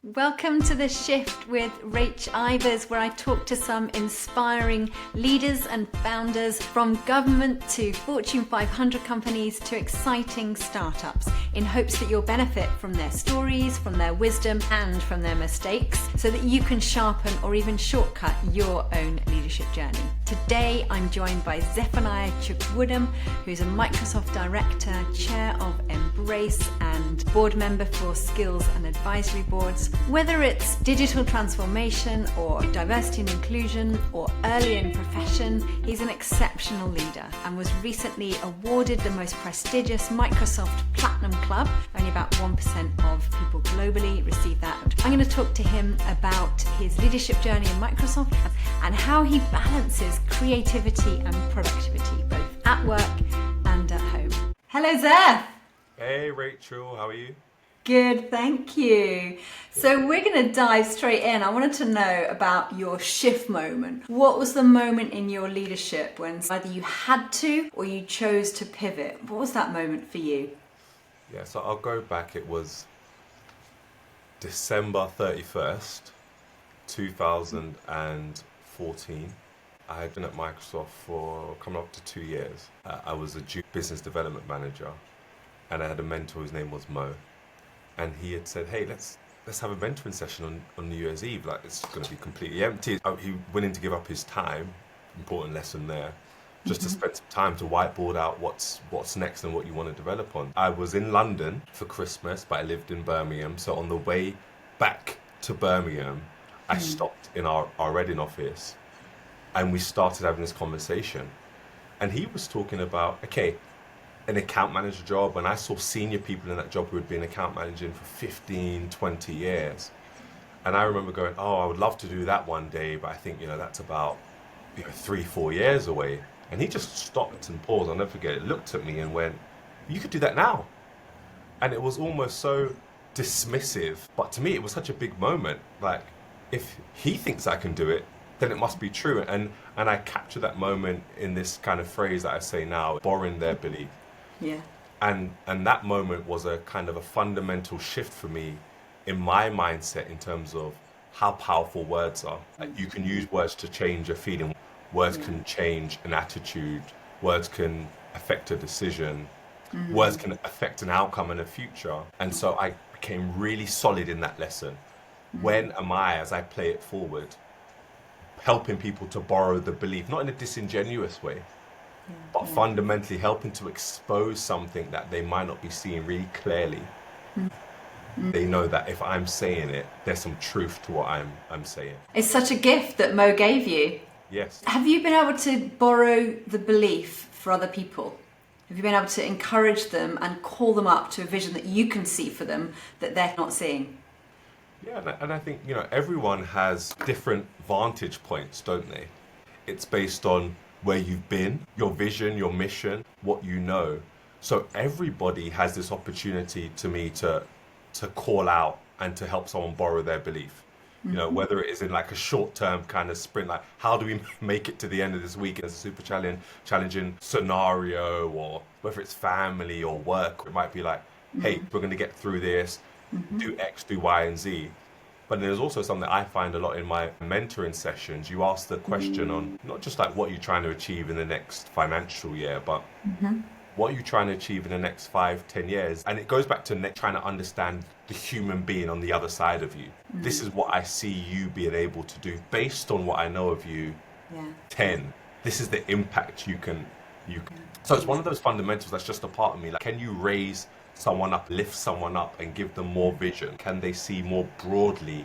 Welcome to The Shift with Rach Ivers, where I talk to some inspiring leaders and founders from government to Fortune 500 companies to exciting startups in hopes that you'll benefit from their stories, from their wisdom and from their mistakes so that you can sharpen or even shortcut your own leadership journey. Today I'm joined by Zephaniah Chukwudum, who's a Microsoft director, chair of Embrace and board member for skills and advisory boards. Whether it's digital transformation or diversity and inclusion or early in profession, he's an exceptional leader and was recently awarded the most prestigious Microsoft Platinum Club. Only about 1% of people globally receive that. I'm going to talk to him about his leadership journey in Microsoft and how he balances creativity and productivity, both at work and at home. Hello, Zeph. Hey, Rachel, how are you? Good, thank you. So we're going to dive straight in. I wanted to know about your shift moment. What was the moment in your leadership when either you had to or you chose to pivot? What was that moment for you? Yeah, so I'll go back. It was December 31st, 2014. I had been at Microsoft for coming up to 2 years. I was a business development manager, and I had a mentor whose name was Mo. And he had said, hey, let's have a mentoring session on New Year's Eve. Like, it's going to be completely empty. He went in to give up his time, important lesson there, just to spend some time to whiteboard out what's next and what you want to develop on. I was in London for Christmas, but I lived in Birmingham. So on the way back to Birmingham, I stopped in our Reading office and we started having this conversation. And he was talking about, okay, an account manager job, and I saw senior people in that job who had been account managing for 15, 20 years. And I remember going, oh, I would love to do that one day, but I think, that's about 3-4 years away. And he just stopped and paused, I'll never forget it, looked at me and went, you could do that now. And it was almost so dismissive, but to me it was such a big moment. Like, if he thinks I can do it, then it must be true. And I capture that moment in this kind of phrase that I say now, borrowing their belief. Yeah. And that moment was a kind of a fundamental shift for me in my mindset in terms of how powerful words are. Like, you can use words to change a feeling. Words can change an attitude. Words can affect a decision. Words can affect an outcome and a future. And so I became really solid in that lesson. When am I, as I play it forward, helping people to borrow the belief, not in a disingenuous way, but fundamentally helping to expose something that they might not be seeing really clearly. They know that if I'm saying it, there's some truth to what I'm saying. It's such a gift that Mo gave you. Yes. Have you been able to borrow the belief for other people? Have you been able to encourage them and call them up to a vision that you can see for them that they're not seeing? Yeah, and I think, everyone has different vantage points, don't they? It's based on where you've been, your vision, your mission, what you know. So everybody has this opportunity to me to call out and to help someone borrow their belief. Whether it is in like a short-term kind of sprint, like how do we make it to the end of this week? It's a super challenging scenario, or whether it's family or work, it might be like, hey, we're going to get through this, do X, do Y, and Z. But there's also something I find a lot in my mentoring sessions. You ask the question on not just like what you're trying to achieve in the next financial year, but what are you trying to achieve in the next 5-10 years? And it goes back to trying to understand the human being on the other side of you. This is what I see you being able to do based on what I know of you. 10. This is the impact you can. So it's one of those fundamentals that's just a part of me. Like, can you raise someone up, lift someone up and give them more vision? Can they see more broadly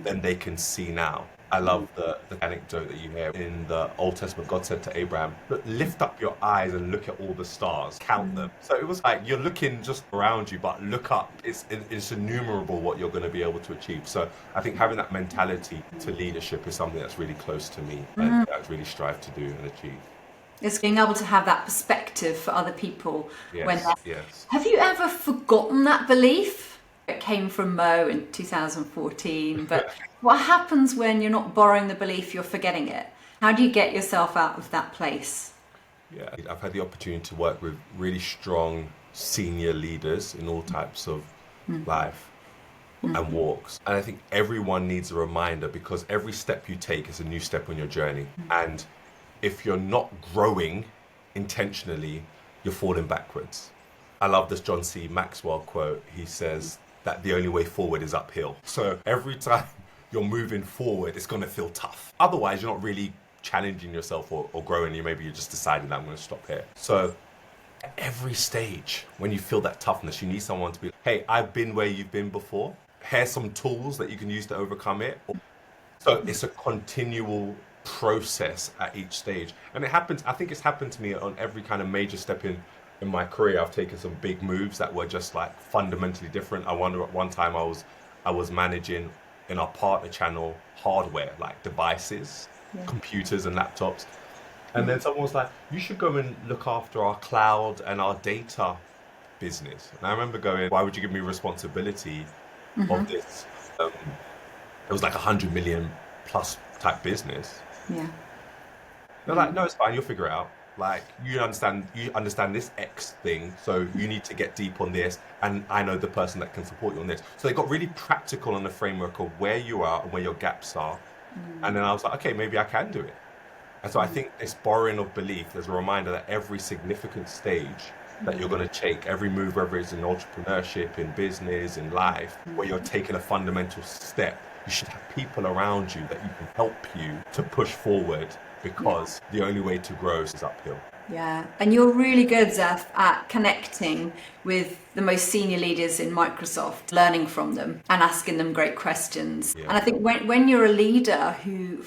than they can see now? I love the anecdote that you hear in the Old Testament. God said to Abraham, look, lift up your eyes and look at all the stars, count them. So it was like, you're looking just around you, but look up. It's innumerable what you're going to be able to achieve. So I think having that mentality to leadership is something that's really close to me and I really strive to do and achieve. It's being able to have that perspective for other people. Yes. Have you ever forgotten that belief? It came from Mo in 2014, but what happens when you're not borrowing the belief, you're forgetting it? How do you get yourself out of that place? Yeah, I've had the opportunity to work with really strong senior leaders in all types of life. and walks. And I think everyone needs a reminder, because every step you take is a new step on your journey. And if you're not growing intentionally, you're falling backwards. I love this John C. Maxwell quote. He says that the only way forward is uphill. So every time you're moving forward, it's going to feel tough. Otherwise, you're not really challenging yourself or growing. Maybe you're just deciding that I'm going to stop here. So at every stage, when you feel that toughness, you need someone to be, hey, I've been where you've been before. Here's some tools that you can use to overcome it. So it's a continual process at each stage. And it happens, I think it's happened to me on every kind of major step in my career. I've taken some big moves that were just like fundamentally different. I wonder, at one time I was managing in our partner channel hardware, like devices, computers and laptops. And then someone was like, you should go and look after our cloud and our data business. And I remember going, why would you give me responsibility of this? It was like 100 million plus type business. Yeah. They're like, no, it's fine, you'll figure it out. Like, you understand this X thing, so you need to get deep on this, and I know the person that can support you on this. So they got really practical on the framework of where you are and where your gaps are. And then I was like, okay, maybe I can do it. And so I think this borrowing of belief, there's a reminder that every significant stage that you're going to take, every move, whether it's in entrepreneurship, in business, in life, where you're taking a fundamental step, you should have people around you that you can help you to push forward, because the only way to grow is uphill. Yeah, and you're really good, Zeph, at connecting with the most senior leaders in Microsoft, learning from them and asking them great questions. Yeah. And I think when you're a leader who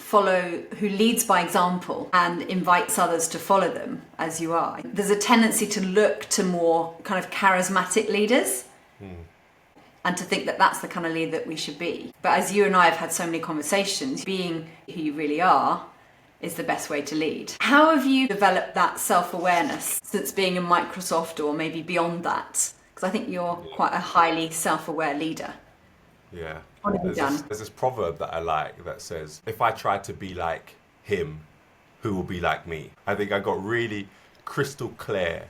leads by example and invites others to follow them, as you are, there's a tendency to look to more kind of charismatic leaders. And to think that that's the kind of leader that we should be. But as you and I have had so many conversations, being who you really are is the best way to lead. How have you developed that self-awareness since being in Microsoft, or maybe beyond that? Because I think you're quite a highly self-aware leader. Yeah. What have you done? There's this proverb that I like that says, if I try to be like him, who will be like me? I think I got really crystal clear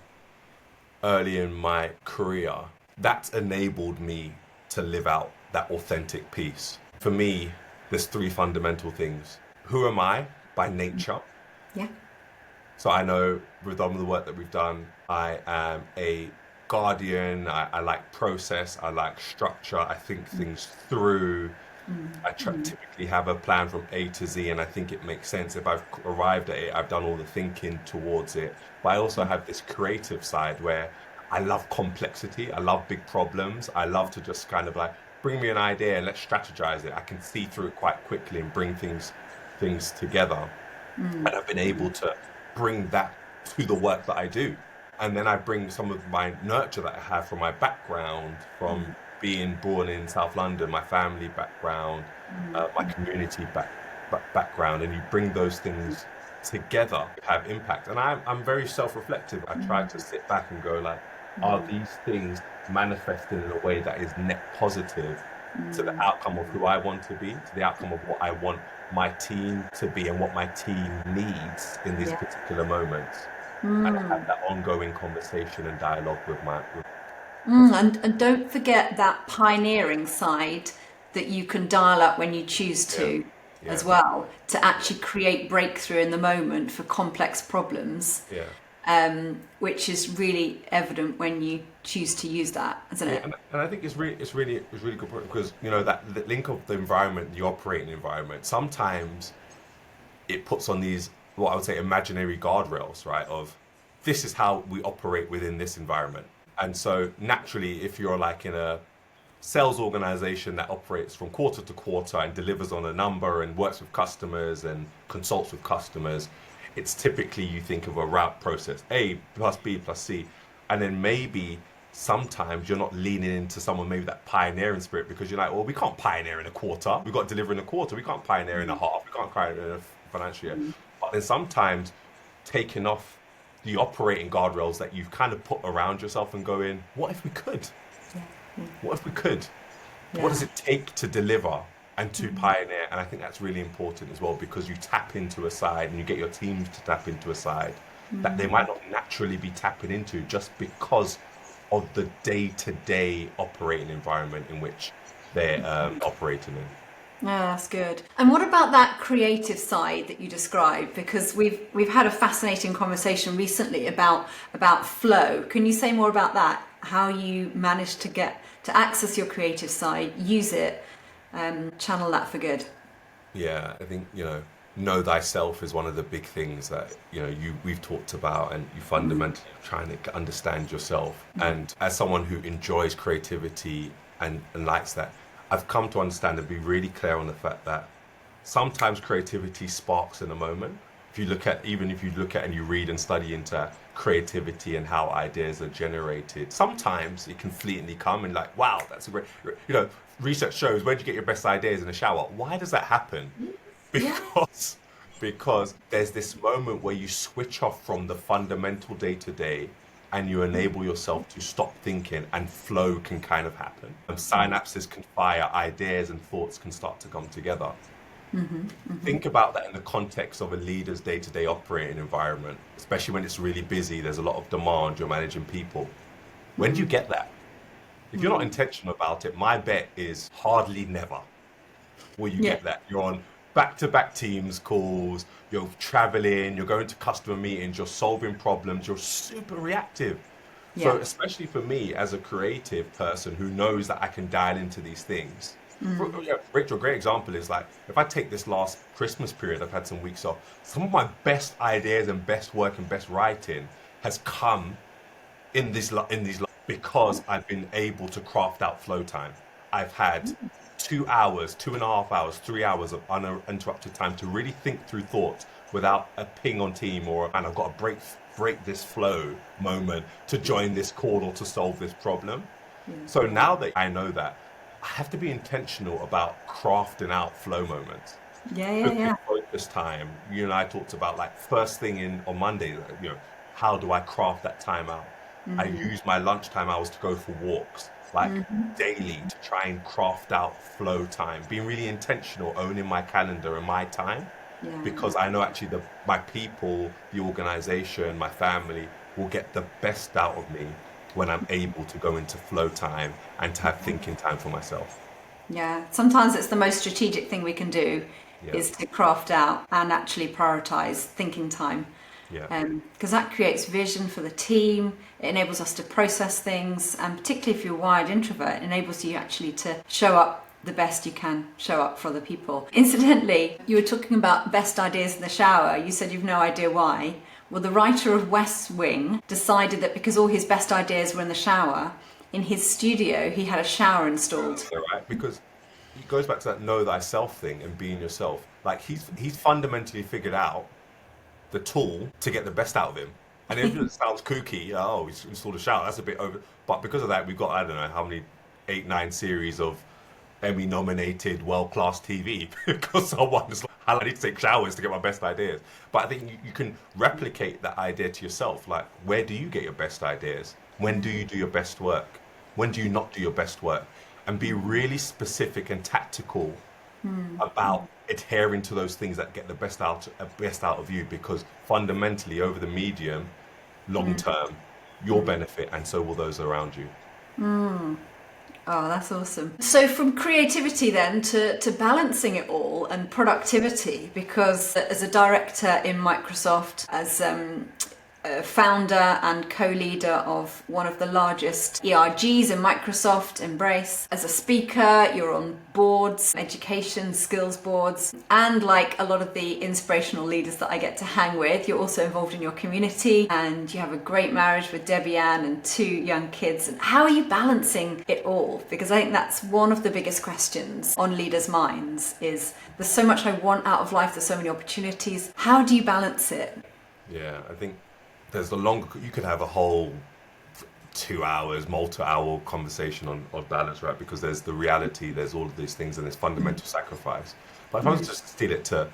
early in my career. That's enabled me to live out that authentic piece. For me, there's three fundamental things. Who am I? By nature. Yeah. So I know with all the work that we've done, I am a guardian. I like process. I like structure. I think things through. I typically have a plan from A to Z, and I think it makes sense. If I've arrived at it, I've done all the thinking towards it. But I also have this creative side where I love complexity. I love big problems. I love to just kind of like, bring me an idea and let's strategize it. I can see through it quite quickly and bring things together. And I've been able to bring that to the work that I do. And then I bring some of my nurture that I have from my background, from being born in South London, my family background, my community background, and you bring those things together, have impact. And I'm very self-reflective. I try to sit back and go like, are these things manifesting in a way that is net positive to the outcome of who I want to be, to the outcome of what I want my team to be and what my team needs in these particular moments? And I have that ongoing conversation and dialogue with And don't forget that pioneering side that you can dial up when you choose to as well, to actually create breakthrough in the moment for complex problems. Which is really evident when you choose to use that, isn't it? And I think it's really good point, because you know that the link of the environment, the operating environment, sometimes it puts on these, what I would say, imaginary guardrails, right? Of this is how we operate within this environment. And so naturally, if you're like in a sales organization that operates from quarter to quarter and delivers on a number and works with customers and consults with customers, it's typically, you think of a route process, A plus B plus C, and then maybe sometimes you're not leaning into someone, maybe that pioneering spirit, because you're like, well, we can't pioneer in a quarter. We've got to deliver in a quarter. We can't pioneer in a half. We can't pioneer in a financial year. But then sometimes taking off the operating guardrails that you've kind of put around yourself and going, what if we could? What if we could? What does it take to deliver and to pioneer? And I think that's really important as well, because you tap into a side and you get your teams to tap into a side that they might not naturally be tapping into, just because of the day-to-day operating environment in which they're operating in. Yeah, that's good. And what about that creative side that you described? Because we've had a fascinating conversation recently about flow. Can you say more about that? How you managed to get to access your creative side, use it, channel that for good. Yeah, I think, know thyself is one of the big things that, we've talked about, and you fundamentally trying to understand yourself. And as someone who enjoys creativity and likes that, I've come to understand and be really clear on the fact that sometimes creativity sparks in a moment. Even if you look at and you read and study into creativity and how ideas are generated, sometimes it can fleetingly come and like, wow, that's a great, research shows, where do you get your best ideas? In the shower. Why does that happen? Yeah. Because there's this moment where you switch off from the fundamental day to day and you enable yourself to stop thinking, and flow can kind of happen. And synapses can fire, ideas and thoughts can start to come together. Think about that in the context of a leader's day-to-day operating environment, especially when it's really busy, there's a lot of demand, you're managing people. When do you get that? If you're not intentional about it, my bet is hardly never will you Yeah. get that. You're on back-to-back Teams calls, you're traveling, you're going to customer meetings, you're solving problems, you're super reactive. So Yeah. especially for me as a creative person who knows that I can dial into these things. Rachel, a great example is like, if I take this last Christmas period, I've had some weeks off, some of my best ideas and best work and best writing has come because I've been able to craft out flow time. I've had 2 hours, 2.5 hours, 3 hours of uninterrupted time to really think through thoughts without a ping on team and I've got to break this flow moment to join this call or to solve this problem. So now that I know that, I have to be intentional about crafting out flow moments. Yeah. Focus time. You and I talked about like first thing on Monday, how do I craft that time out? I use my lunchtime hours to go for walks, like daily, to try and craft out flow time. Being really intentional, owning my calendar and my time, Yeah. because I know actually my people, the organization, my family will get the best out of me when I'm able to go into flow time and to have thinking time for myself. Yeah, sometimes it's the most strategic thing we can do Yeah, is to craft out and actually prioritize thinking time. yeah, Because that creates vision for the team, it enables us to process things, and particularly if you're a wired introvert, it enables you actually to show up the best you can show up for other people. Incidentally, you were talking about best ideas in the shower. You said you've no idea why. Well, the writer of West Wing decided that because all his best ideas were in the shower, in his studio, he had a shower installed. so, right? Because it goes back to that know thyself thing and being yourself. Like he's fundamentally figured out the tool to get the best out of him. And if it sounds kooky, oh, he's installed a shower, that's a bit over. But because of that, we've got, I don't know, how many, 8, 9 series of Emmy nominated world-class TV because someone is like, I need to take showers to get my best ideas. But I think you can replicate that idea to yourself. Like, where do you get your best ideas? When do you do your best work? When do you not do your best work? And be really specific and tactical about adhering to those things that get the best out of you, because fundamentally over the medium, long term, you'll benefit and so will those around you. Oh, that's awesome. So from creativity then to balancing it all and productivity, because as a director in Microsoft, as a founder and co-leader of one of the largest ERGs in Microsoft, Embrace, as a speaker, you're on boards, education, skills boards, and like a lot of the inspirational leaders that I get to hang with, you're also involved in your community and you have a great marriage with Debbie Ann and 2 young kids. And how are you balancing it all? Because I think that's one of the biggest questions on leaders' minds is there's so much I want out of life, there's so many opportunities. How do you balance it? Yeah, I think you could have a whole 2 hours, multi-hour conversation on balance, right? Because there's the reality, there's all of these things, and there's fundamental sacrifice. But if I was to just steal it to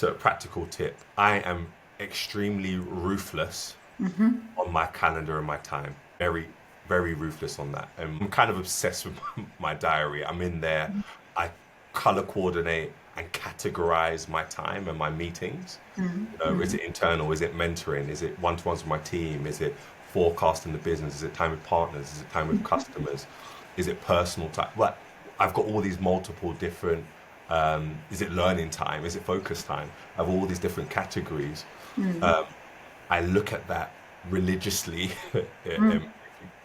a practical tip, I am extremely ruthless on my calendar and my time. Very, very ruthless on that. I'm kind of obsessed with my diary. I'm in there. I color coordinate and categorize my time and my meetings. Is it internal? Is it mentoring? Is it one-to-ones with my team? Is it forecasting the business? Is it time with partners? Is it time with customers? Is it personal time? I've got all these multiple different, is it learning time? Is it focus time? I have all these different categories. Um, I look at that religiously. And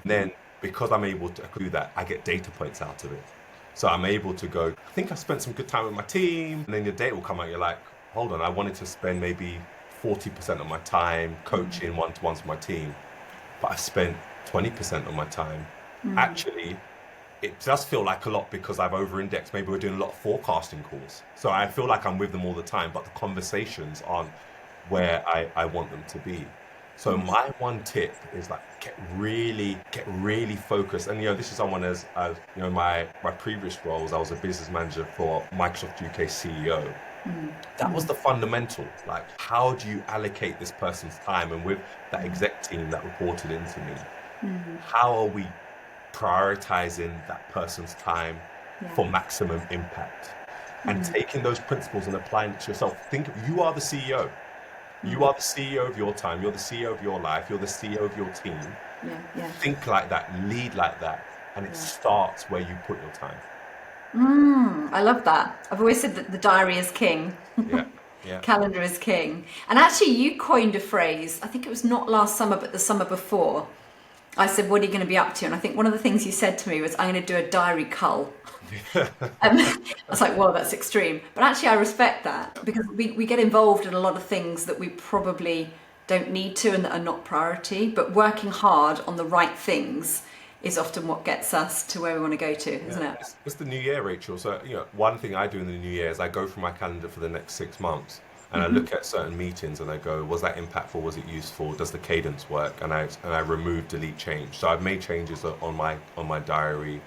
then because I'm able to do that, I get data points out of it. So I'm able to go, I think I spent some good time with my team. And then your data will come out. You're like, hold on, I wanted to spend maybe 40% of my time coaching one-to-ones with my team, but I've spent 20% of my time. Actually, it does feel like a lot because I've over-indexed. Maybe we're doing a lot of forecasting calls. So I feel like I'm with them all the time, but the conversations aren't where I want them to be. So my one tip is like get really focused. And this is someone as my previous roles, I was a business manager for Microsoft UK CEO. That was the fundamental. Like, how do you allocate this person's time? And with that exec team that reported into me, how are we prioritizing that person's time for maximum impact? And taking those principles and applying it to yourself. Think you are the CEO. You are the CEO of your time. You're the CEO of your life. You're the CEO of your team. Think like that, lead like that, and it starts where you put your time. I love that. I've always said that the diary is king. Yeah. Calendar is king. And actually, you coined a phrase, I think it was not last summer, but the summer before. I said, what are you going to be up to? And I think one of the things you said to me was, I'm going to do a diary cull. I was like, well, that's extreme. But actually, I respect that because we get involved in a lot of things that we probably don't need to and that are not priority. But working hard on the right things is often what gets us to where we want to go to, isn't it? It's the new year, Rachel. So, one thing I do in the new year is I go through my calendar for the next 6 months and I look at certain meetings and I go, was that impactful? Was it useful? Does the cadence work? And I remove, delete, change. So I've made changes on my diary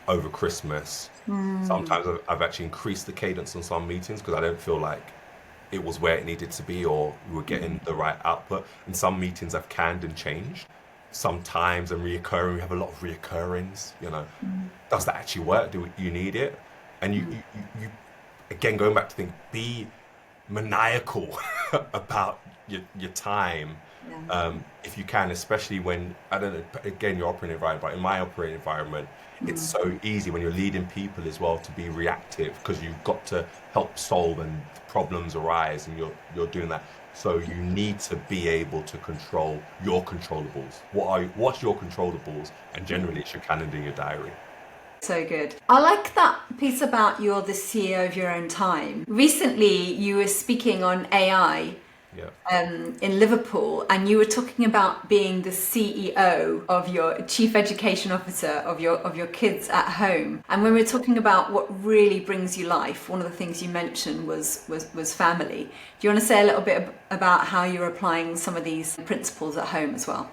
over Christmas. Sometimes I've actually increased the cadence on some meetings because I don't feel like it was where it needed to be or we were getting the right output. And some meetings I've canned and changed. Sometimes and reoccurring, we have a lot of reoccurrings, does that actually work? Do you need it? And you again, going back to think, be maniacal about your time, if you can, especially when, I don't know, again, your operating environment, but in my operating environment, it's so easy when you're leading people as well to be reactive because you've got to help solve and problems arise and you're doing that. So you need to be able to control your controllables. What's your controllables? And generally it's your calendar, your diary. So good. I like that piece about you're the CEO of your own time. Recently you were speaking on AI in Liverpool, and you were talking about being the CEO of your chief education officer of your kids at home. And when we're talking about what really brings you life, one of the things you mentioned was family. Do you want to say a little bit about how you're applying some of these principles at home as well?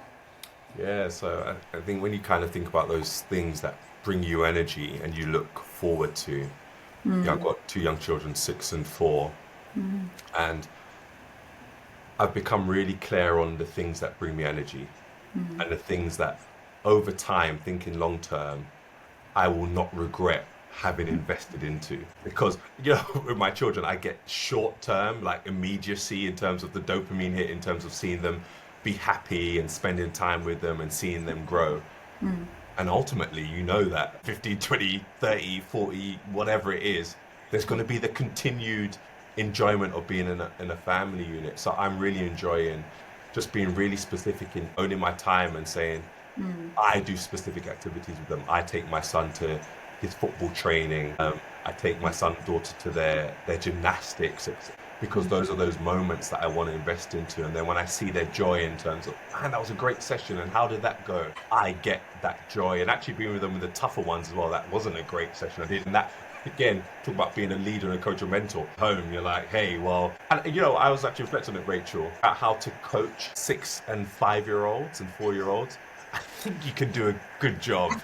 Yeah, so I think when you kind of think about those things that bring you energy and you look forward to, I've got 2 young children, 6 and 4, and I've become really clear on the things that bring me energy and the things that over time, thinking long term, I will not regret having invested into. Because, with my children, I get short term, like immediacy in terms of the dopamine hit, in terms of seeing them be happy and spending time with them and seeing them grow. And ultimately, that 15, 20, 30, 40, whatever it is, there's going to be the continued enjoyment of being in a family unit. So I'm really enjoying just being really specific in owning my time and saying, I do specific activities with them. I take my son to his football training. I take my son and daughter to their gymnastics, because those are those moments that I want to invest into. And then when I see their joy in terms of, man, that was a great session and how did that go? I get that joy. And actually being with them with the tougher ones as well, that wasn't a great session. I did. And that, again, talk about being a leader and a coach or mentor. Home, you're like, hey, well, and I was actually reflecting on it, Rachel, about how to coach 6 and 5-year-olds and 4-year-olds. I think you can do a good job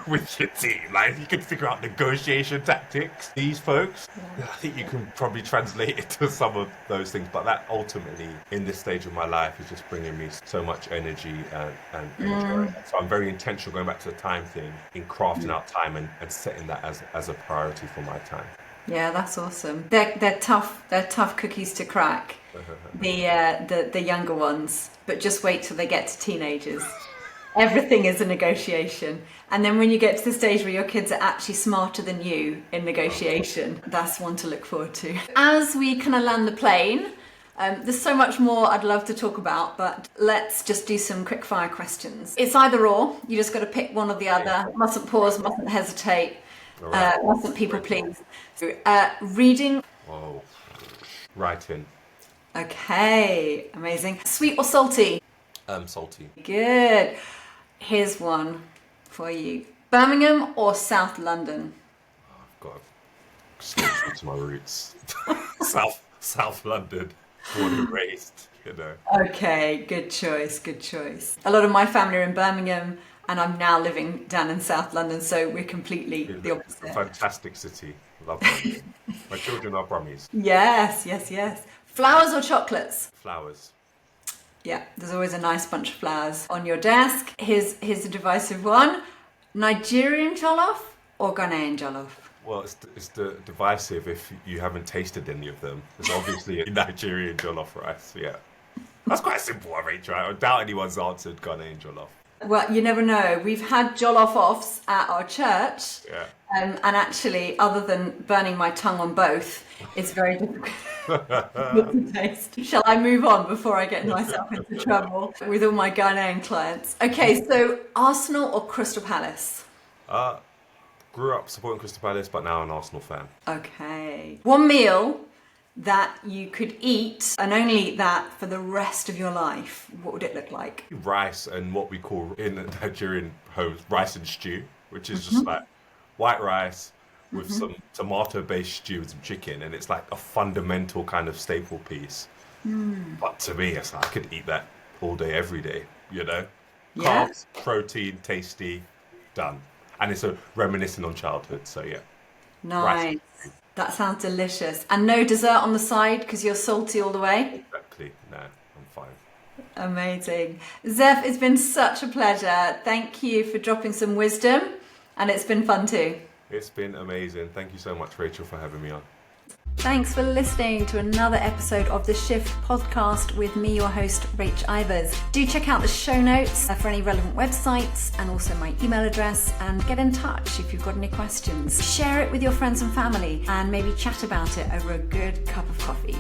with your team. Like, if you can figure out negotiation tactics, these folks, I think you can probably translate it to some of those things. But that ultimately, in this stage of my life, is just bringing me so much energy and joy. So I'm very intentional, going back to the time thing, in crafting out time and setting that as a priority for my time. Yeah, that's awesome. They're tough. They're tough cookies to crack. The younger ones, but just wait till they get to teenagers. Everything is a negotiation. And then when you get to the stage where your kids are actually smarter than you in negotiation, that's one to look forward to. As we kind of land the plane, there's so much more I'd love to talk about, but let's just do some quick fire questions. It's either or. You just got to pick one or the other. Mustn't pause, mustn't hesitate, mustn't people please. Reading. Oh, writing. Okay, amazing. Sweet or salty? Salty. Good. Here's one for you. Birmingham or South London? I've got to stay true to my roots. South London, born and raised, you know. Okay, good choice, good choice. A lot of my family are in Birmingham and I'm now living down in South London, so we're completely the opposite. A fantastic city. Love Birmingham. My children are Brummies. Yes, yes, yes. Flowers or chocolates? Flowers. Yeah, there's always a nice bunch of flowers on your desk. Here's a divisive one. Nigerian jollof or Ghanaian jollof? Well, it's the divisive if you haven't tasted any of them. It's obviously a Nigerian jollof rice, yeah. That's quite simple, Rachel. I doubt anyone's answered Ghanaian jollof. Well, you never know. We've had jollof-offs at our church. Yeah. And actually, other than burning my tongue on both, it's very difficult to taste. Shall I move on before I get myself into trouble with all my Ghanaian clients? Okay, so Arsenal or Crystal Palace? Grew up supporting Crystal Palace, but now an Arsenal fan. Okay. One meal that you could eat and only eat that for the rest of your life, what would it look like? Rice and what we call in Nigerian homes, rice and stew, which is just like white rice with some tomato-based stew and some chicken, and it's like a fundamental kind of staple piece. But to me, it's like I could eat that all day, every day, you know? Yeah. Carbs, protein, tasty, done. And it's a reminiscing on childhood, so yeah. Nice. That sounds delicious. And no dessert on the side because you're salty all the way? Exactly. No, I'm fine. Amazing. Zeph, it's been such a pleasure. Thank you for dropping some wisdom, and it's been fun too. It's been amazing. Thank you so much, Rachel, for having me on. Thanks for listening to another episode of the Shift podcast with me, your host, Rach Ivers. Do check out the show notes for any relevant websites and also my email address, and get in touch if you've got any questions. Share it with your friends and family and maybe chat about it over a good cup of coffee.